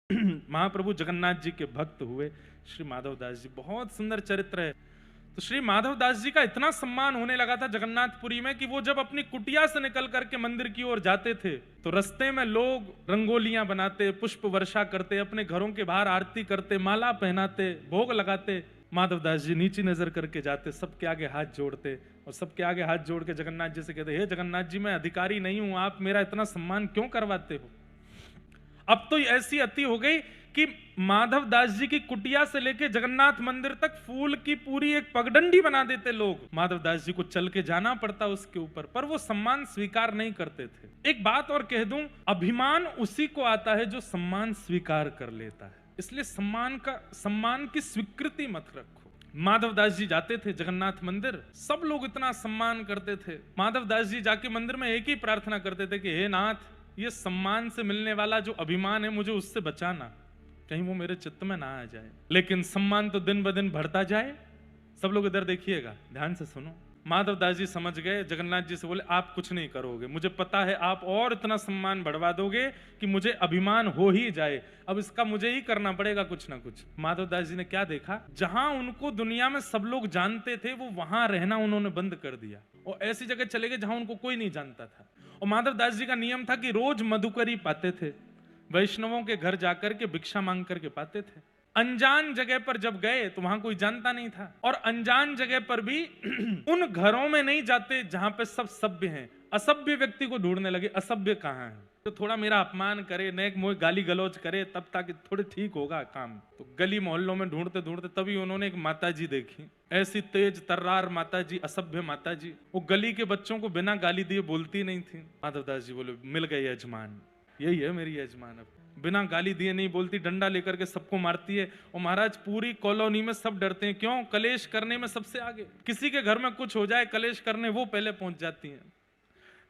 महाप्रभु जगन्नाथ जी के भक्त हुए श्री माधव दास जी। बहुत सुंदर चरित्र है। तो श्री माधव दास जी का इतना सम्मान होने लगा था जगन्नाथपुरी में कि वो जब अपनी कुटिया से निकल करके मंदिर की ओर जाते थे तो रास्ते में लोग रंगोलियां बनाते, पुष्प वर्षा करते, अपने घरों के बाहर आरती करते, माला पहनाते, भोग लगाते। माधव दास जी नीची नजर करके जाते, सबके आगे हाथ जोड़ते और सबके आगे हाथ जोड़ के जगन्नाथ जी से कहते, हे जगन्नाथ जी, मैं अधिकारी नहीं हूं, आप मेरा इतना सम्मान क्यों करवाते हो। अब तो ऐसी अति हो गई कि माधव दास जी की कुटिया से लेके जगन्नाथ मंदिर तक फूल की पूरी एक पगडंडी बना देते लोग। माधव दास जी को चल के जाना पड़ता उसके ऊपर, पर वो सम्मान स्वीकार नहीं करते थे। एक बात और कह दूं, अभिमान उसी को आता है जो सम्मान स्वीकार कर लेता है। इसलिए सम्मान की स्वीकृति मत रखो। माधव दास जी जाते थे जगन्नाथ मंदिर, सब लोग इतना सम्मान करते थे। माधव दास जी जाके मंदिर में एक ही प्रार्थना करते थे कि हे नाथ, ये सम्मान से मिलने वाला जो अभिमान है मुझे उससे बचाना, कहीं वो मेरे चित्त में ना आ जाए। लेकिन सम्मान तो दिन ब दिन बढ़ता जाए। सब लोग इधर देखिएगा, ध्यान से सुनो। माधव दास जी समझ गए, जगन्नाथ जी से बोले, आप कुछ नहीं करोगे, मुझे पता है आप और इतना सम्मान बढ़वा दोगे कि मुझे अभिमान हो ही जाए। अब इसका मुझे ही करना पड़ेगा कुछ ना कुछ। माधव दास जी ने क्या देखा, जहां उनको दुनिया में सब लोग जानते थे वो वहां रहना उन्होंने बंद कर दिया और ऐसी जगह चले गए जहां उनको कोई नहीं जानता था। और माधव दास जी का नियम था कि रोज मधुकरी पाते थे, वैष्णवों के घर जाकर के भिक्षा मांग करके पाते थे। अनजान जगह पर जब गए तो वहां कोई जानता नहीं था, और अनजान जगह पर भी उन घरों में नहीं जाते जहां पे सब सभ्य हैं। असभ्य व्यक्ति को ढूंढने लगे, असभ्य कहां है, तो थोड़ा मेरा अपमान करे, नेक मोह गाली गलौज करे, तब ताकि थोड़े ठीक होगा काम। तो गली मोहल्लों में ढूंढते ढूंढते तभी उन्होंने एक माता जी देखी, ऐसी तेज तर्रार माता जी, असभ्य माता जी। वो गली के बच्चों को बिना गाली दिए बोलती नहीं थी। माधव दास जी बोले, मिल गए यजमान, यही है मेरी यजमान। अब बिना गाली दिए नहीं बोलती, डंडा लेकर के सबको मारती है। और महाराज पूरी कॉलोनी में सब डरते हैं, क्यों, कलेश करने में सबसे आगे। किसी के घर में कुछ हो जाए कलेश करने वो पहले पहुंच जाती हैं।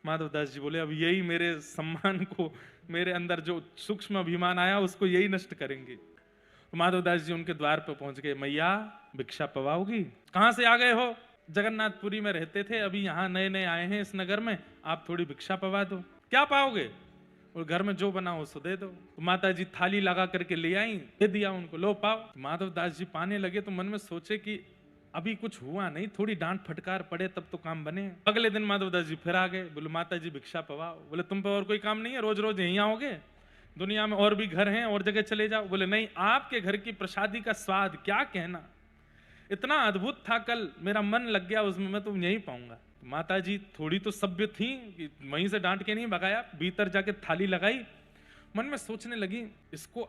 माधव दास जी बोले, अब यही मेरे सम्मान को, मेरे अंदर जो सूक्ष्म अभिमान आया उसको यही नष्ट करेंगे। तो माधव दास जी उनके द्वार पर पहुंच गए, मैया भिक्षा पवाओगी। कहां से आ गए हो, जगन्नाथपुरी में रहते थे, अभी यहाँ नए नए आए हैं इस नगर में, आप थोड़ी भिक्षा पवा दो। क्या पाओगे, और घर में जो बना हो सो दे दो। तो माता जी थाली लगा करके ले आई, दे दिया उनको, लो पाओ। तो माधव दास जी पाने लगे तो मन में सोचे कि अभी कुछ हुआ नहीं, थोड़ी डांट फटकार पड़े तब तो काम बने। अगले दिन माधव दास जी फिर आ गए, बोले माता जी भिक्षा पवाओ। बोले तुम पे और कोई काम नहीं है, रोज रोज यहीं आओगे, दुनिया में और भी घर हैं, और जगह चले जाओ। बोले नहीं, आपके घर की प्रसादी का स्वाद क्या कहना, इतना अद्भुत था, कल मेरा मन लग गया उसमें, मैं तो यहीं पाऊंगा। माता जी थोड़ी तो सभ्य थी कि वहीं से डांट के नहीं भगाया, भीतर जाके थाली लगाई, मन में सोचने लगी इसको